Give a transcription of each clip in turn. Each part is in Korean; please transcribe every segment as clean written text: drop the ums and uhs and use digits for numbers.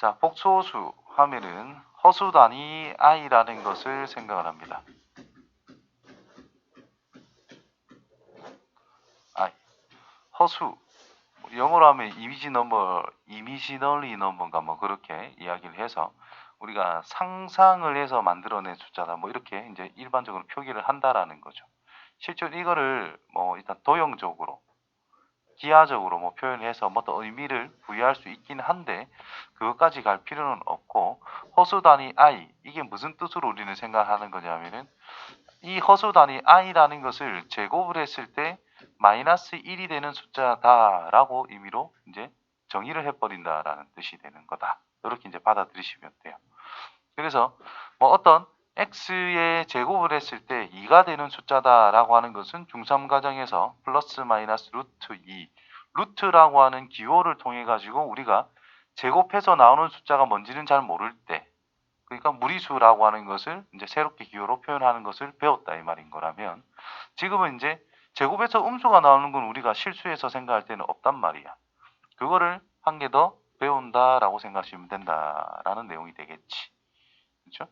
자, 복소수 하면은 허수 단위 i라는 것을 생각을 합니다. i. 허수. 영어로 하면 이미지널리 넘버인가 뭐 그렇게 이야기를 해서 우리가 상상을 해서 만들어낸 숫자다 뭐 이렇게 이제 일반적으로 표기를 한다라는 거죠. 실제로 이거를 뭐 일단 도형적으로 기하적으로 뭐 표현해서 뭐 어떤 의미를 부여할 수 있긴 한데 그것까지 갈 필요는 없고 허수 단위 i 이게 무슨 뜻으로 우리는 생각하는 거냐면은 이 허수 단위 i라는 것을 제곱을 했을 때 마이너스 1이 되는 숫자다라고 의미로 이제 정의를 해버린다라는 뜻이 되는 거다. 이렇게 이제 받아들이시면 돼요. 그래서 뭐 어떤 x의 제곱을 했을 때 2가 되는 숫자다라고 하는 것은 중3 과정에서 플러스 마이너스 루트 2, 루트라고 하는 기호를 통해 가지고 우리가 제곱해서 나오는 숫자가 뭔지는 잘 모를 때, 그러니까 무리수라고 하는 것을 이제 새롭게 기호로 표현하는 것을 배웠다 이 말인 거라면, 지금은 이제 제곱해서 음수가 나오는 건 우리가 실수해서 생각할 때는 없단 말이야. 그거를 한 개 더 배운다라고 생각하시면 된다라는 내용이 되겠지. 그렇죠?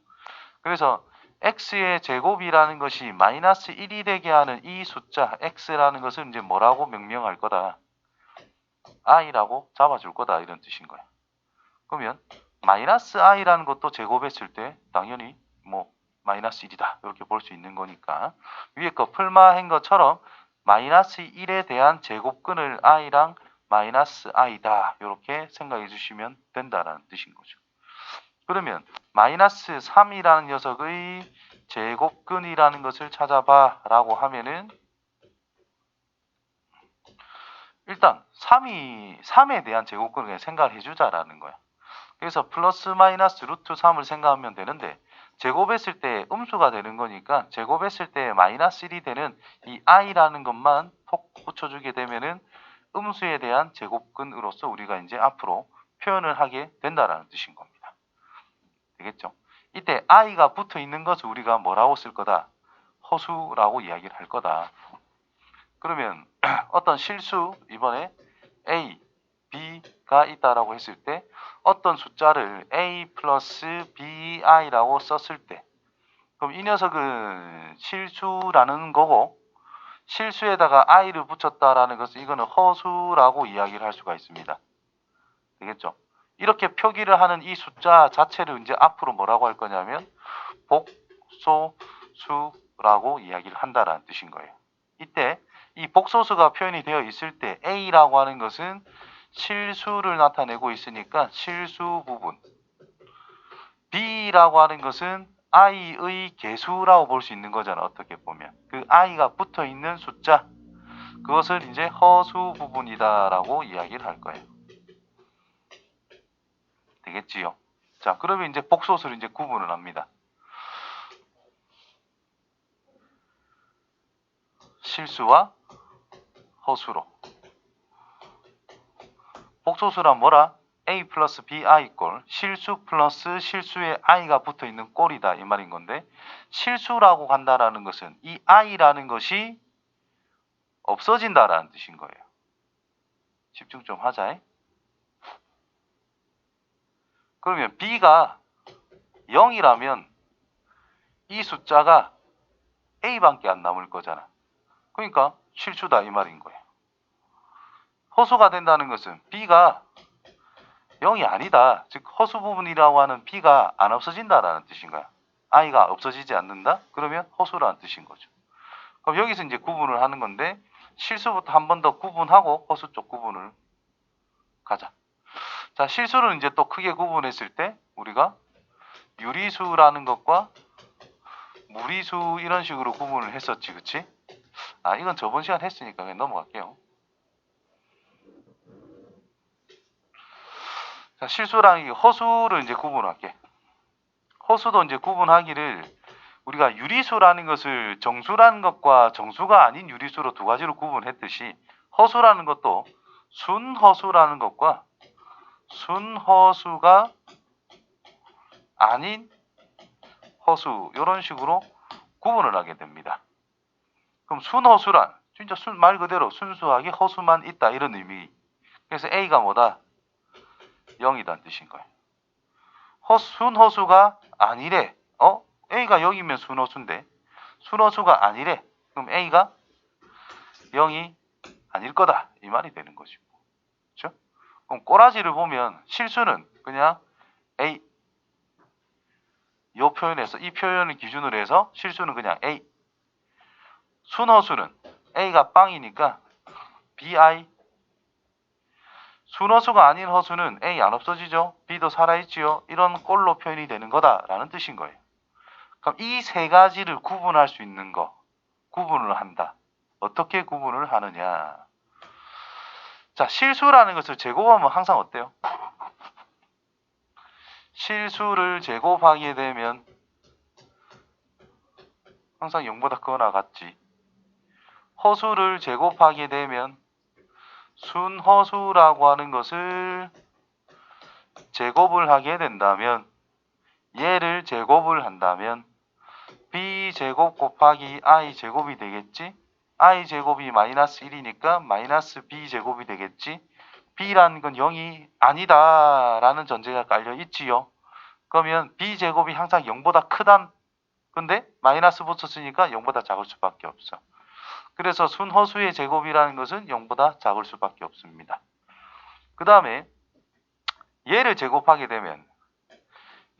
그래서 x의 제곱이라는 것이 마이너스 1이 되게 하는 이 숫자 x라는 것을 이제 뭐라고 명명할 거다? i라고 잡아줄 거다 이런 뜻인 거야. 그러면 마이너스 i라는 것도 제곱했을 때 당연히 뭐 마이너스 1이다 이렇게 볼 수 있는 거니까 위에 거 풀마한 것처럼 마이너스 1에 대한 제곱근을 i랑 마이너스 i다 이렇게 생각해 주시면 된다라는 뜻인 거죠. 그러면 마이너스 3이라는 녀석의 제곱근이라는 것을 찾아봐 라고 하면은 일단 3에 대한 제곱근을 그냥 생각을 해주자라는 거야. 그래서 플러스 마이너스 루트 3을 생각하면 되는데 제곱했을 때 음수가 되는 거니까 제곱했을 때 마이너스 1이 되는 이 i라는 것만 톡 붙여주게 되면은 음수에 대한 제곱근으로서 우리가 이제 앞으로 표현을 하게 된다라는 뜻인 겁니다. 되겠죠? 이때 i가 붙어 있는 것을 우리가 뭐라고 쓸 거다? 허수라고 이야기를 할 거다. 그러면 어떤 실수 이번에 a, b가 있다라고 했을 때 어떤 숫자를 a 플러스 bi라고 썼을 때 그럼 이 녀석은 실수라는 거고 실수에다가 i를 붙였다라는 것은 이거는 허수라고 이야기를 할 수가 있습니다. 되겠죠? 이렇게 표기를 하는 이 숫자 자체를 이제 앞으로 뭐라고 할 거냐면 복소수라고 이야기를 한다라는 뜻인 거예요. 이때 이 복소수가 표현이 되어 있을 때 A라고 하는 것은 실수를 나타내고 있으니까 실수 부분, B라고 하는 것은 I의 개수라고 볼 수 있는 거잖아. 어떻게 보면 그 I가 붙어 있는 숫자 그것을 이제 허수 부분이다라고 이야기를 할 거예요. 되겠지요? 자, 그러면 이제 복소수를 이제 구분을 합니다. 실수와 허수로. 복소수란 뭐라? a 플러스 bi 꼴 실수 플러스 실수에 i가 붙어 있는 꼴이다 이 말인 건데 실수라고 간다라는 것은 이 i라는 것이 없어진다라는 뜻인 거예요. 집중 좀 하자. 그러면 b가 0이라면 이 숫자가 a밖에 안 남을 거잖아. 그러니까 실수다 이 말인 거예요. 허수가 된다는 것은 b가 0이 아니다. 즉 허수 부분이라고 하는 b가 안 없어진다라는 뜻인 거야. i가 없어지지 않는다? 그러면 허수라는 뜻인 거죠. 그럼 여기서 이제 구분을 하는 건데 실수부터 한 번 더 구분하고 허수 쪽 구분을 가자. 자, 실수를 이제 또 크게 구분했을 때 우리가 유리수라는 것과 무리수 이런 식으로 구분을 했었지, 그치? 아, 이건 저번 시간 했으니까 그냥 넘어갈게요. 자, 실수랑 허수를 이제 구분할게. 허수도 이제 구분하기를 우리가 유리수라는 것을 정수라는 것과 정수가 아닌 유리수로 두 가지로 구분했듯이 허수라는 것도 순허수라는 것과 순허수가 아닌 허수 이런 식으로 구분을 하게 됩니다. 그럼 순허수란 진짜 말 그대로 순수하게 허수만 있다 이런 의미. 그래서 A가 뭐다? 0이다는 뜻인 거예요. 순허수가 아니래. A가 0이면 순허수인데 순허수가 아니래. 그럼 A가 0이 아닐 거다. 이 말이 되는 거죠. 그렇죠? 그럼 꼬라지를 보면 실수는 그냥 A 이 표현에서 이 표현을 기준으로 해서 실수는 그냥 A. 순허수는 A가 빵이니까 BI. 순허수가 아닌 허수는 A 안 없어지죠. B도 살아있지요. 이런 꼴로 표현이 되는 거다라는 뜻인 거예요. 그럼 이 세 가지를 구분할 수 있는 거 구분을 한다. 어떻게 구분을 하느냐. 자, 실수라는 것을 제곱하면 항상 어때요? 실수를 제곱하게 되면 항상 0보다 크거나 같지. 허수를 제곱하게 되면 순허수라고 하는 것을 제곱을 하게 된다면 얘를 제곱을 한다면 b제곱 곱하기 i제곱이 되겠지. i제곱이 마이너스 1이니까 마이너스 b제곱이 되겠지. b라는 건 0이 아니다 라는 전제가 깔려 있지요. 그러면 b제곱이 항상 0보다 크단. 근데 마이너스 붙였으니까 0보다 작을 수밖에 없어. 그래서 순허수의 제곱이라는 것은 0보다 작을 수밖에 없습니다. 그 다음에 얘를 제곱하게 되면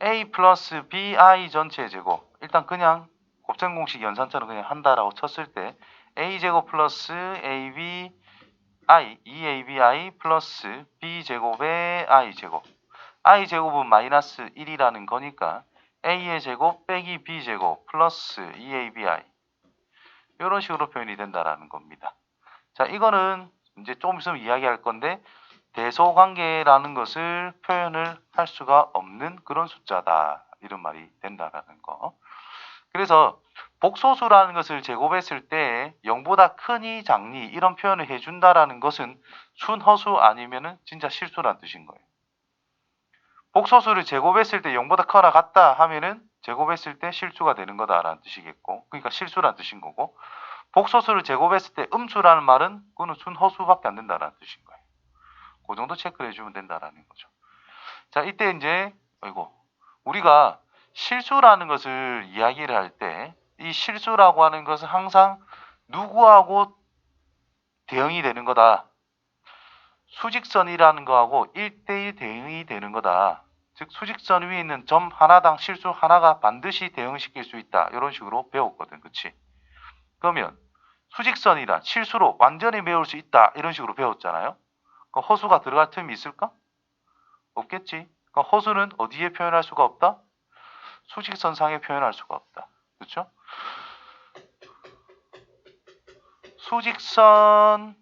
a 플러스 bi 전체의 제곱. 일단 그냥 곱셈 공식 연산처럼 그냥 한다라고 쳤을 때 a제곱 플러스 ab i 2abi 플러스 b제곱의 i제곱. i제곱은 마이너스 1이라는 거니까 a의 제곱 빼기 b제곱 플러스 2abi 이런 식으로 표현이 된다라는 겁니다. 자, 이거는 이제 조금 있으면 이야기할 건데 대소관계라는 것을 표현을 할 수가 없는 그런 숫자다. 이런 말이 된다라는 거. 그래서 복소수라는 것을 제곱했을 때 0보다 크니 작니 이런 표현을 해준다라는 것은 순허수 아니면은 진짜 실수란 뜻인 거예요. 복소수를 제곱했을 때 0보다 크거나 같다 하면은 제곱했을 때 실수가 되는 거다라는 뜻이겠고, 그러니까 실수란 뜻인 거고, 복소수를 제곱했을 때 음수라는 말은 그거는 순허수밖에 안 된다라는 뜻인 거예요. 그 정도 체크를 해주면 된다라는 거죠. 자, 이때 이제 우리가 실수라는 것을 이야기를 할 때 이 실수라고 하는 것은 항상 누구하고 대응이 되는 거다. 수직선이라는 거하고 1대1 대응이 되는 거다. 즉 수직선 위에 있는 점 하나당 실수 하나가 반드시 대응시킬 수 있다. 이런 식으로 배웠거든. 그치? 그러면 수직선이란 실수로 완전히 메울 수 있다. 이런 식으로 배웠잖아요. 허수가 들어갈 틈이 있을까? 없겠지. 허수는 어디에 표현할 수가 없다? 수직선상에 표현할 수가 없다. 그렇죠? 수직선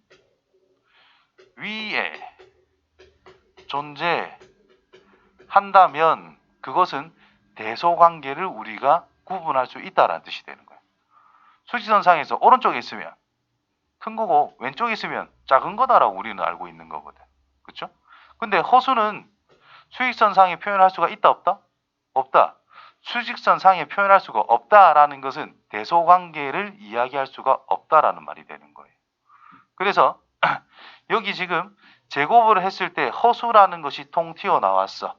위에 존재한다면 그것은 대소관계를 우리가 구분할 수 있다라는 뜻이 되는 거예요. 수직선상에서 오른쪽에 있으면 큰 거고 왼쪽에 있으면 작은 거다라고 우리는 알고 있는 거거든. 그렇죠? 근데 허수는 수직선상에 표현할 수가 있다 없다? 없다. 수직선상에 표현할 수가 없다라는 것은 대소관계를 이야기할 수가 없다라는 말이 되는 거예요. 그래서 여기 지금 제곱을 했을 때 허수라는 것이 통 튀어나왔어.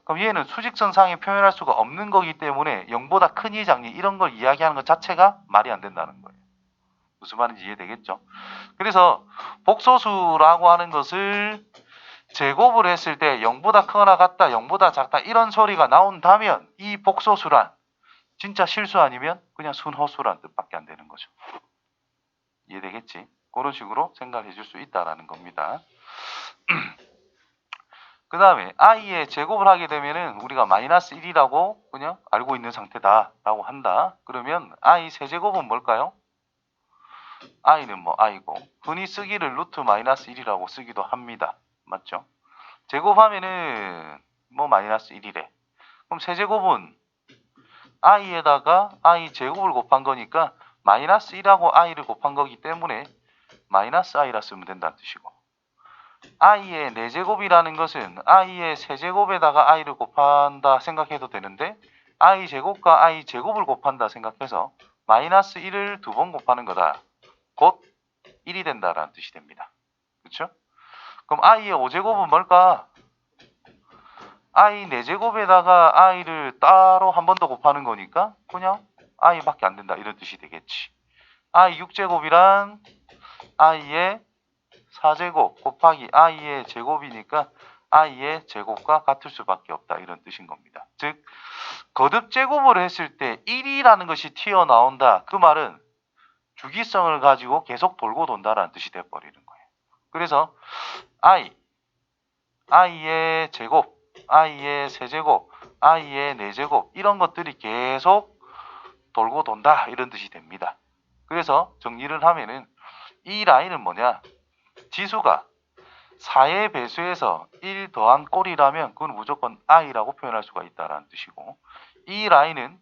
그럼 얘는 수직선상에 표현할 수가 없는 거기 때문에 0보다 크니 작니 이런 걸 이야기하는 것 자체가 말이 안 된다는 거예요. 무슨 말인지 이해되겠죠? 그래서 복소수라고 하는 것을 제곱을 했을 때 0보다 크거나 같다, 0보다 작다 이런 소리가 나온다면 이 복소수란 진짜 실수 아니면 그냥 순허수란 뜻밖에 안 되는 거죠. 이해되겠지? 그런 식으로 생각해 줄 수 있다라는 겁니다. 그 다음에 i의 제곱을 하게 되면은 우리가 마이너스 1이라고 그냥 알고 있는 상태다라고 한다. 그러면 i 세제곱은 뭘까요? i는 뭐 i고 흔히 쓰기를 루트 마이너스 1이라고 쓰기도 합니다. 맞죠? 제곱하면은 뭐 마이너스 1이래. 그럼 세제곱은 i에다가 i 제곱을 곱한 거니까 마이너스 1하고 i를 곱한 거기 때문에 마이너스 i라 쓰면 된다는 뜻이고, i의 4제곱이라는 것은 i의 세제곱에다가 i를 곱한다 생각해도 되는데 i 제곱과 i 제곱을 곱한다 생각해서 마이너스 1을 2번 곱하는 거다. 곧 1이 된다라는 뜻이 됩니다. 그렇죠? 그럼 i의 5제곱은 뭘까? i 4제곱에다가 i를 따로 한 번 더 곱하는 거니까 그냥 i밖에 안 된다 이런 뜻이 되겠지. i 6제곱이란 i의 4제곱 곱하기 i의 제곱이니까 i의 제곱과 같을 수밖에 없다 이런 뜻인 겁니다. 즉 거듭 제곱을 했을 때 1이라는 것이 튀어나온다. 그 말은 주기성을 가지고 계속 돌고 돈다라는 뜻이 돼버리는 거예요. 그래서 i의 제곱, i의 세제곱, i의 4제곱 이런 것들이 계속 돌고 돈다 이런 뜻이 됩니다. 그래서 정리를 하면은 이 라인은 뭐냐? 지수가 4의 배수에서 1 더한 꼴이라면 그건 무조건 i라고 표현할 수가 있다는 뜻이고, 이 라인은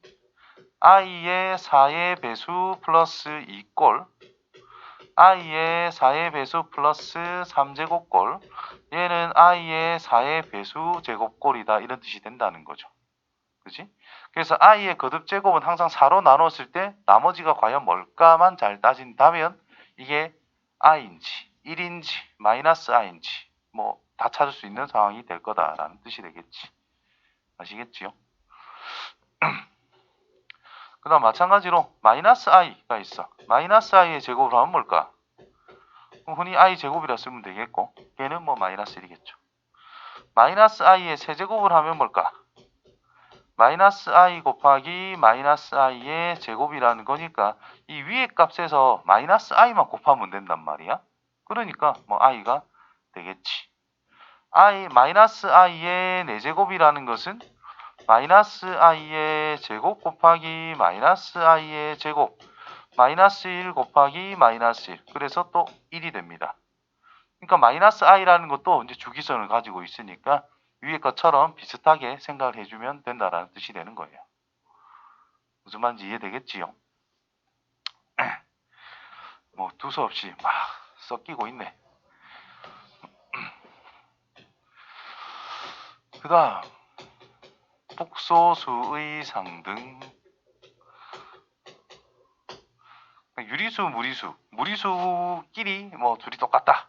i의 4의 배수 플러스 2꼴, i의 4의 배수 플러스 3제곱꼴, 얘는 i의 4의 배수 제곱꼴이다 이런 뜻이 된다는 거죠. 그치? 그래서 i의 거듭 제곱은 항상 4로 나눴을 때 나머지가 과연 뭘까만 잘 따진다면 이게 i인지 1인지 마이너스 i인지 뭐 다 찾을 수 있는 상황이 될 거다라는 뜻이 되겠지. 아시겠지요? 그 다음 마찬가지로 마이너스 i가 있어. 마이너스 i의 제곱을 하면 뭘까? 흔히 i 제곱이라 쓰면 되겠고 걔는 뭐 마이너스 1이겠죠. 마이너스 i의 세제곱을 하면 뭘까? 마이너스 i 곱하기 마이너스 i의 제곱이라는 거니까 이 위의 값에서 마이너스 i만 곱하면 된단 말이야. 그러니까 뭐 i가 되겠지. 마이너스 i의 4제곱이라는 것은 마이너스 i의 제곱 곱하기 마이너스 i의 제곱 마이너스 1 곱하기 마이너스 1 그래서 또 1이 됩니다. 그러니까 마이너스 i라는 것도 이제 주기성을 가지고 있으니까 위의 것처럼 비슷하게 생각을 해주면 된다라는 뜻이 되는 거예요. 무슨 말인지 이해되겠지요? 뭐 두서없이 막 섞이고 있네. 그 다음 복소수의 상등. 유리수, 무리수끼리 뭐 둘이 똑같다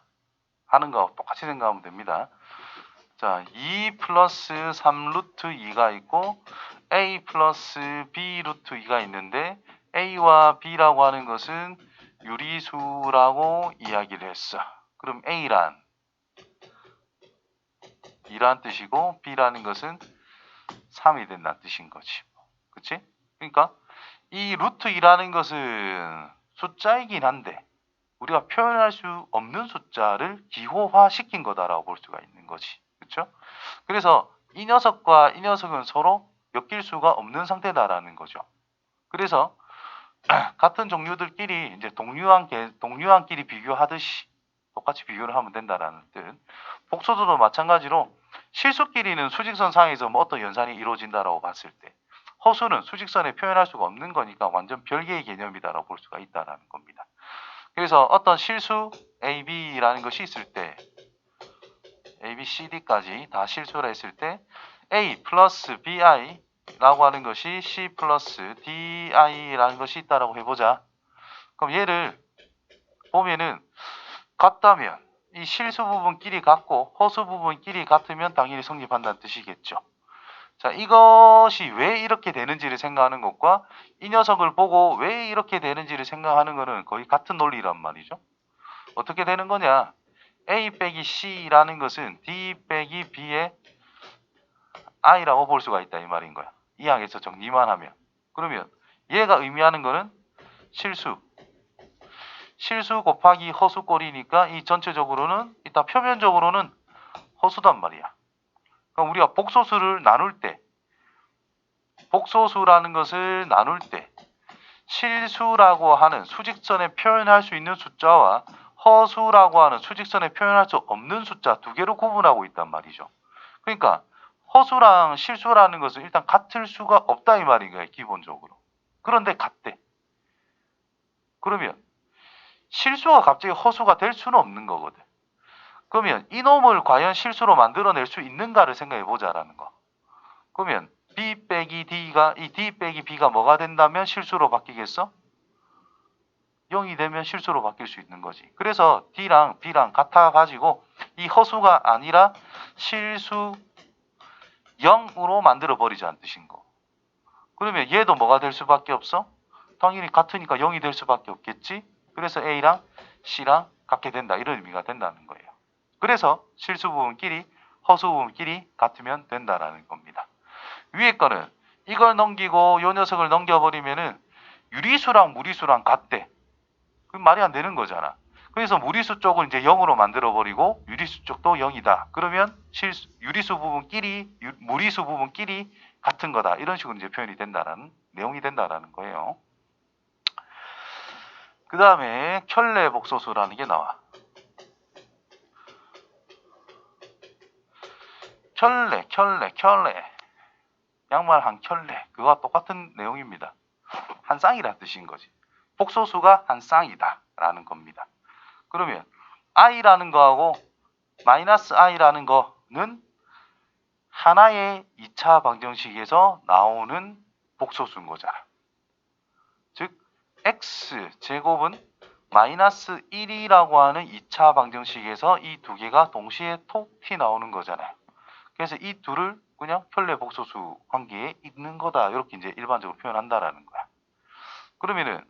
하는 거 똑같이 생각하면 됩니다. 자, 2 플러스 3 루트 2가 있고 a 플러스 b 루트 2가 있는데 a와 b라고 하는 것은 유리수라고 이야기를 했어. 그럼 a란 2란 뜻이고 b라는 것은 3이 된다는 뜻인 거지. 그치? 그러니까 이 루트 2라는 것은 숫자이긴 한데 우리가 표현할 수 없는 숫자를 기호화 시킨 거다라고 볼 수가 있는 거지. 그렇죠? 그래서 이 녀석과 이 녀석은 서로 엮일 수가 없는 상태다라는 거죠. 그래서 같은 종류들끼리 이제 동류한끼리 비교하듯이 똑같이 비교를 하면 된다라는 뜻. 복소수도 마찬가지로 실수끼리는 수직선 상에서 뭐 어떤 연산이 이루어진다라고 봤을 때 허수는 수직선에 표현할 수가 없는 거니까 완전 별개의 개념이다라고 볼 수가 있다라는 겁니다. 그래서 어떤 실수 AB라는 것이 있을 때 A, B, C, D까지 다 실수라 했을 때 A 플러스 BI라고 하는 것이 C 플러스 DI라는 것이 있다라고 해보자. 그럼 얘를 보면은 같다면 이 실수 부분끼리 같고 허수 부분끼리 같으면 당연히 성립한다는 뜻이겠죠. 자, 이것이 왜 이렇게 되는지를 생각하는 것과 이 녀석을 보고 왜 이렇게 되는지를 생각하는 것은 거의 같은 논리란 말이죠. 어떻게 되는 거냐? A 빼기 C라는 것은 D 빼기 B의 I라고 볼 수가 있다 이 말인 거야. 이 항에서 정리만 하면. 그러면 얘가 의미하는 거는 실수 곱하기 허수꼴이니까 이 전체적으로는 일단 표면적으로는 허수단 말이야. 그럼 우리가 복소수를 나눌 때 복소수라는 것을 나눌 때 실수라고 하는 수직선에 표현할 수 있는 숫자와 허수라고 하는 수직선에 표현할 수 없는 숫자 두 개로 구분하고 있단 말이죠. 그러니까 허수랑 실수라는 것은 일단 같을 수가 없다 이 말인 거예요. 기본적으로. 그런데 같대. 그러면 실수가 갑자기 허수가 될 수는 없는 거거든. 그러면 이놈을 과연 실수로 만들어낼 수 있는가를 생각해 보자라는 거. 그러면 B 빼기 D가 이 D 빼기 B가 뭐가 된다면 실수로 바뀌겠어? 0이 되면 실수로 바뀔 수 있는 거지. 그래서 D랑 B랑 같아가지고 이 허수가 아니라 실수 0으로 만들어 버리자는 뜻인 거. 그러면 얘도 뭐가 될 수밖에 없어? 당연히 같으니까 0이 될 수밖에 없겠지? 그래서 A랑 C랑 같게 된다. 이런 의미가 된다는 거예요. 그래서 실수 부분끼리 허수 부분끼리 같으면 된다라는 겁니다. 위에 거는 이걸 넘기고 요 녀석을 넘겨버리면은 유리수랑 무리수랑 같대. 그럼 말이 안 되는 거잖아. 그래서 무리수 쪽을 이제 0으로 만들어버리고 유리수 쪽도 0이다. 그러면 유리수 부분끼리 무리수 부분끼리 같은 거다. 이런 식으로 이제 표현이 된다라는 내용이 된다라는 거예요. 그 다음에 켤레 복소수라는 게 나와. 켤레. 양말 한 켤레. 그거와 똑같은 내용입니다. 한 쌍이라는 뜻인 거지. 복소수가 한 쌍이다 라는 겁니다. 그러면 i라는 거하고 마이너스 i라는 거는 하나의 2차 방정식에서 나오는 복소수인 거잖아. 즉 x제곱은 마이너스 1이라고 하는 2차 방정식에서 이 두 개가 동시에 톡 튀나오는 거잖아요. 그래서 이 둘을 그냥 켤레 복소수 관계에 있는 거다. 이렇게 이제 일반적으로 표현한다라는 거야. 그러면은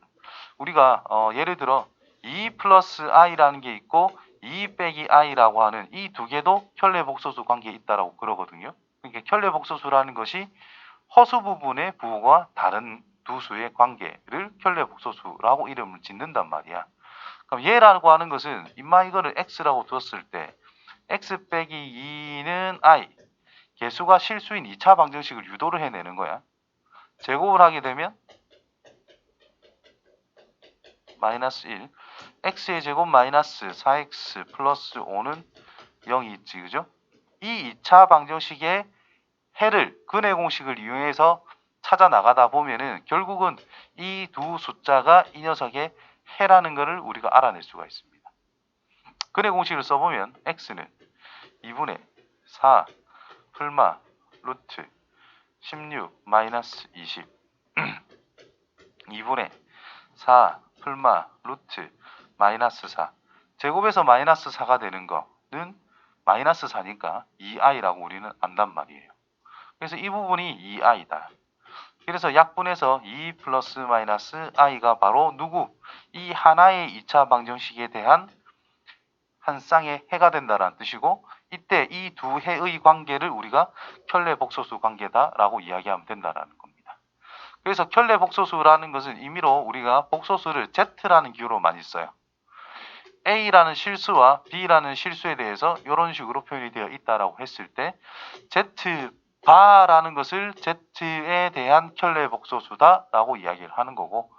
우리가 예를 들어 2 플러스 i라는 게 있고 2 빼기 i라고 하는 이 두 개도 켤레 복소수 관계에 있다라고 그러거든요. 그러니까 켤레 복소수라는 것이 허수 부분의 부호가 다른 두 수의 관계를 켤레 복소수라고 이름을 짓는단 말이야. 그럼 얘라고 하는 것은 임마 이거를 x라고 두었을 때 x 빼기 2는 i 개수가 실수인 2차 방정식을 유도를 해내는 거야. 제곱을 하게 되면 마이너스 1 x의 제곱 마이너스 4x 플러스 5는 0이 있지, 그죠? 이 2차 방정식의 해를 근의 공식을 이용해서 찾아 나가다 보면은 결국은 이 두 숫자가 이 녀석의 해라는 것을 우리가 알아낼 수가 있습니다. 근의 공식을 써보면 x는 2분의 4 풀마 루트 16 마이너스 20 2분의 4 풀마 루트 마이너스 4 제곱에서 마이너스 4가 되는 거는 마이너스 4니까 2i라고 우리는 안단 말이에요. 그래서 이 부분이 2i다. 그래서 약분해서 2 플러스 마이너스 i가 바로 누구? 이 하나의 2차 방정식에 대한 한 쌍의 해가 된다는 뜻이고 이때 이 두 해의 관계를 우리가 켤레 복소수 관계다라고 이야기하면 된다는 겁니다. 그래서 켤레 복소수라는 것은 임의로 우리가 복소수를 z라는 기호로 많이 써요. A라는 실수와 B라는 실수에 대해서 이런 식으로 표현이 되어 있다라고 했을 때 Z바라는 것을 Z에 대한 켤레 복소수다라고 이야기를 하는 거고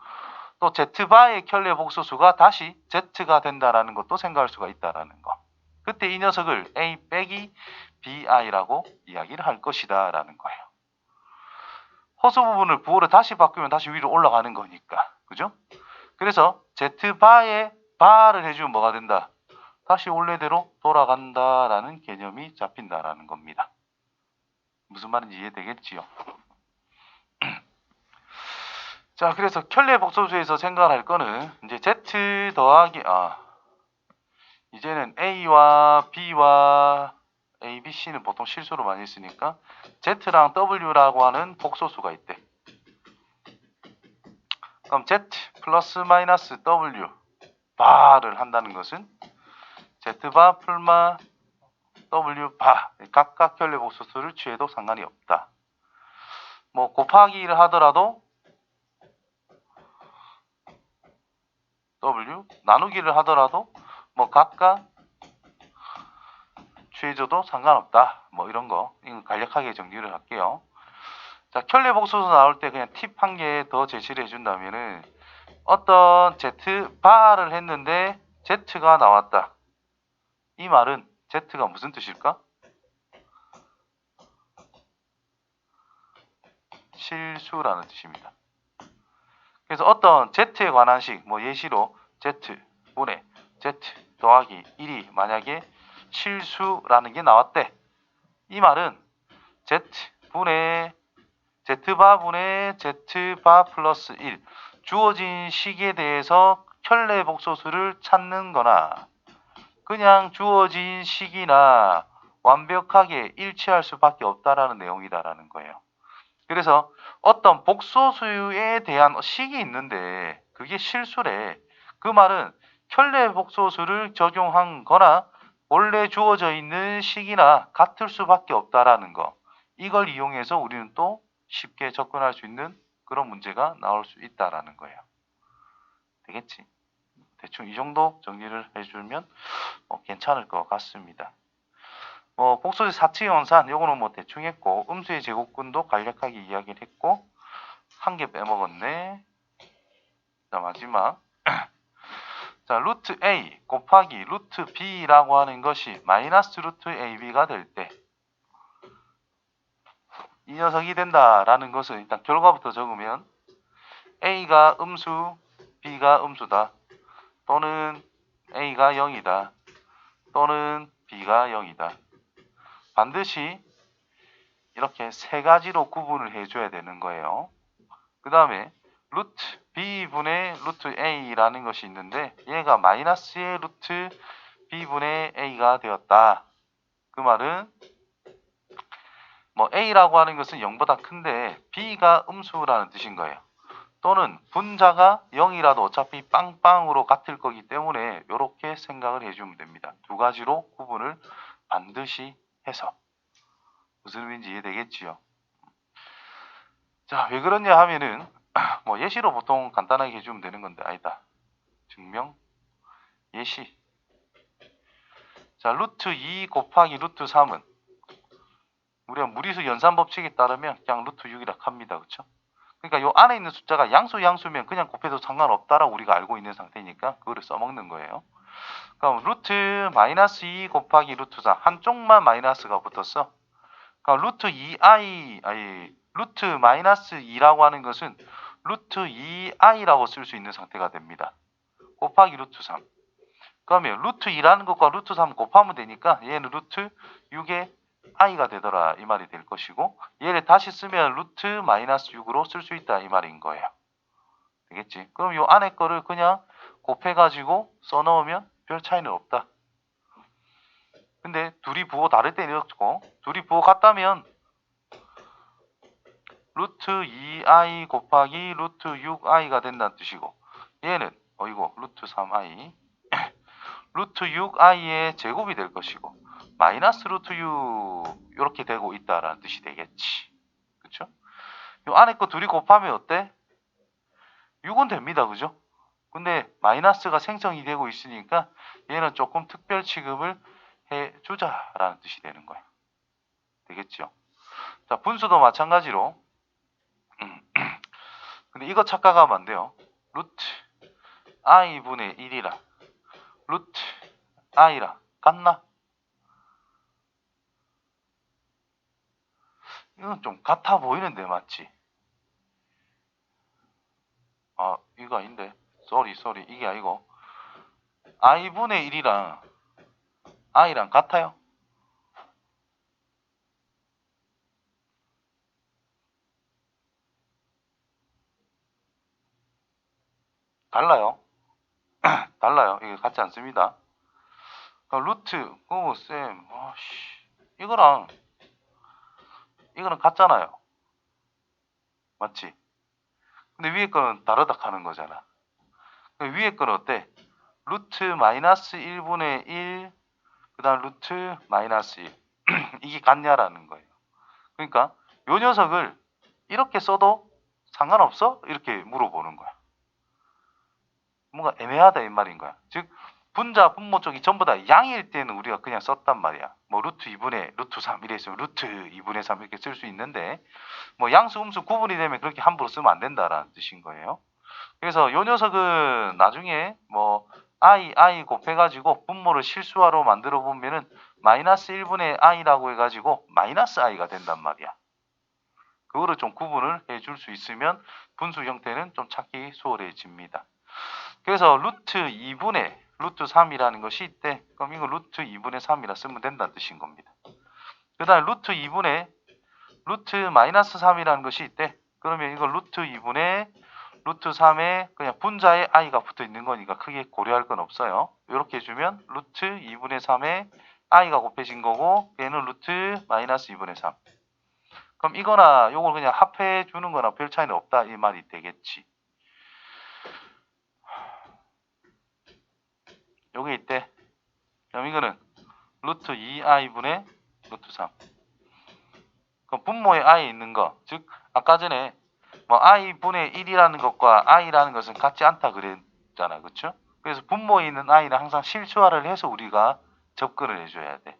또 Z바의 켤레 복소수가 다시 Z가 된다라는 것도 생각할 수가 있다라는 거. 그때 이 녀석을 A 빼기 BI라고 이야기를 할 것이다 라는 거예요. 허수 부분을 부호를 다시 바꾸면 다시 위로 올라가는 거니까. 그죠? 그래서 Z바의 바를 해주면 뭐가 된다? 다시 원래대로 돌아간다라는 개념이 잡힌다라는 겁니다. 무슨 말인지 이해되겠지요? 자, 그래서 켤레 복소수에서 생각할 거는 이제 Z 더하기 이제는 A와 B와 A, B, C는 보통 실수로 많이 쓰니까 Z랑 W라고 하는 복소수가 있대. 그럼 Z 플러스 마이너스 W 바를 한다는 것은 Z바 풀마 W 바 각각 켤레 복소수를 취해도 상관이 없다. 뭐 곱하기를 하더라도 W 나누기를 하더라도 뭐 각각 취해줘도 상관없다. 뭐 이런 거 이거 간략하게 정리를 할게요. 자, 켤레 복소수 나올 때 그냥 팁 한 개 더 제시를 해준다면은 어떤 Z 바를 했는데 Z가 나왔다. 이 말은 Z가 무슨 뜻일까? 실수라는 뜻입니다. 그래서 어떤 Z에 관한 식, 뭐 예시로 Z분의 Z 더하기 1이 만약에 실수라는 게 나왔대. 이 말은 Z분의 Z바분의 Z바 플러스 1 주어진 식에 대해서 켤레 복소수를 찾는 거나 그냥 주어진 식이나 완벽하게 일치할 수밖에 없다라는 내용이다라는 거예요. 그래서 어떤 복소수에 대한 식이 있는데 그게 실수래. 그 말은 켤레 복소수를 적용한 거나 원래 주어져 있는 식이나 같을 수밖에 없다라는 거. 이걸 이용해서 우리는 또 쉽게 접근할 수 있는 그런 문제가 나올 수 있다라는 거예요. 되겠지? 대충 이 정도 정리를 해주면 괜찮을 것 같습니다. 복소의 사칙연산 요거는 뭐 대충 했고, 음수의 제곱근도 간략하게 이야기를 했고, 한 개 빼먹었네. 자, 마지막. 자, 루트 A 곱하기 루트 B라고 하는 것이 마이너스 루트 AB가 될 때 이 녀석이 된다라는 것은 일단 결과부터 적으면 A가 음수, B가 음수다. 또는 A가 0이다. 또는 B가 0이다. 반드시 이렇게 세 가지로 구분을 해줘야 되는 거예요. 그 다음에 루트 B분의 루트 A라는 것이 있는데 얘가 마이너스의 루트 B분의 A가 되었다. 그 말은 뭐 A라고 하는 것은 0보다 큰데 B가 음수라는 뜻인 거예요. 또는 분자가 0이라도 어차피 빵빵으로 같을 거기 때문에 이렇게 생각을 해주면 됩니다. 두 가지로 구분을 반드시 해서. 무슨 의미인지 이해되겠지요? 자, 왜 그러냐 하면은 뭐 예시로 보통 간단하게 해주면 되는 건데 아니다. 증명 예시. 자, 루트 2 곱하기 루트 3은 우리가 무리수 연산 법칙에 따르면 그냥 루트 6이라 합니다. 그렇죠? 그러니까 요 안에 있는 숫자가 양수면 그냥 곱해도 상관없다라고 우리가 알고 있는 상태니까 그거를 써먹는 거예요. 그럼 루트 마이너스 2 곱하기 루트 4 한쪽만 마이너스가 붙었어. 그럼 루트 2i 루트 마이너스 2라고 하는 것은 루트 2i라고 쓸 수 있는 상태가 됩니다. 곱하기 루트 3. 그러면 루트 2라는 것과 루트 3 곱하면 되니까 얘는 루트 6의 i가 되더라 이 말이 될 것이고 얘를 다시 쓰면 루트 마이너스 6으로 쓸 수 있다 이 말인 거예요. 되겠지? 그럼 요 안에 거를 그냥 곱해가지고 써넣으면 별 차이는 없다. 근데 둘이 부호 다를 때는 이렇고 둘이 부호 같다면 루트 2i 곱하기 루트 6i가 된다는 뜻이고 얘는 이거 루트 3i 루트 6i의 제곱이 될 것이고 마이너스 루트 6 이렇게 되고 있다라는 뜻이 되겠지. 그쵸? 요 안에 거 둘이 곱하면 어때? 6은 됩니다. 그죠? 근데 마이너스가 생성이 되고 있으니까 얘는 조금 특별 취급을 해주자라는 뜻이 되는 거야. 되겠죠? 자, 분수도 마찬가지로 근데 이거 착각하면 안 돼요. 루트 i분의 1이랑 루트 i랑 같나? 이건 좀 같아 보이는데 맞지? 아 이거 아닌데 쏘리 이게 아니고 i분의 1이랑 i랑 같아요? 달라요? 달라요. 이게 같지 않습니다. 그러니까 루트 쌤 이거랑 이거는 같잖아요. 맞지? 근데 위에 거는 다르다 하는 거잖아. 위에 거는 어때? 루트 마이너스 1분의 1, 그 다음 루트 마이너스 1. 이게 같냐라는 거예요. 그러니까 요 녀석을 이렇게 써도 상관없어? 이렇게 물어보는 거야. 뭔가 애매하다 이 말인 거야. 즉 분자 분모 쪽이 전부 다 양일 때는 우리가 그냥 썼단 말이야. 뭐 루트 2분의 루트 3 이래 있으면 루트 2분의 3 이렇게 쓸 수 있는데 뭐 양수 음수 구분이 되면 그렇게 함부로 쓰면 안 된다라는 뜻인 거예요. 그래서 요 녀석은 나중에 뭐 i 곱해가지고 분모를 실수화로 만들어 보면은 마이너스 1분의 i라고 해가지고 마이너스 i가 된단 말이야. 그거를 좀 구분을 해줄 수 있으면 분수 형태는 좀 찾기 수월해집니다. 그래서 루트 2분의 루트 3이라는 것이 있대. 그럼 이거 루트 2분의 3이라 쓰면 된다는 뜻인 겁니다. 그 다음에 루트 2분의 루트 마이너스 3이라는 것이 있대. 그러면 이거 루트 2분의 루트 3에 그냥 분자에 i가 붙어 있는 거니까 크게 고려할 건 없어요. 이렇게 해주면 루트 2분의 3에 i가 곱해진 거고 얘는 루트 마이너스 2분의 3. 그럼 이거나 요걸 그냥 합해 주는 거나 별 차이는 없다 이 말이 되겠지. 요게 있대. 그럼 이거는 루트 2i분의 루트 3. 그럼 분모에 i 있는 거, 즉 아까 전에 뭐 i분의 1이라는 것과 i라는 것은 같지 않다 그랬잖아. 그쵸? 그래서 분모에 있는 i는 항상 실수화를 해서 우리가 접근을 해줘야 돼.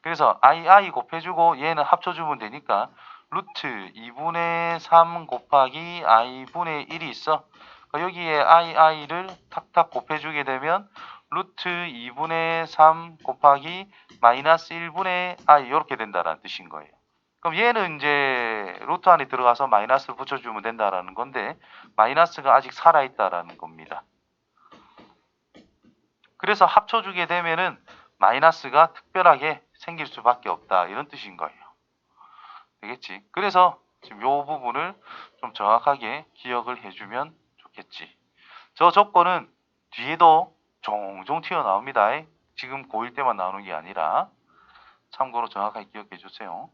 그래서 i 곱해주고 얘는 합쳐주면 되니까 루트 2분의 3 곱하기 i분의 1이 있어. 여기에 i를 탁탁 곱해주게 되면 루트 2분의 3 곱하기 마이너스 1분의 i 이렇게 된다라는 뜻인 거예요. 그럼 얘는 이제 루트 안에 들어가서 마이너스를 붙여주면 된다라는 건데 마이너스가 아직 살아있다라는 겁니다. 그래서 합쳐주게 되면은 마이너스가 특별하게 생길 수밖에 없다 이런 뜻인 거예요. 되겠지? 그래서 지금 요 부분을 좀 정확하게 기억을 해주면 좋겠지. 저 조건은 뒤에도 종종 튀어나옵니다. 지금 고1 때만 나오는 게 아니라 참고로 정확하게 기억해 주세요.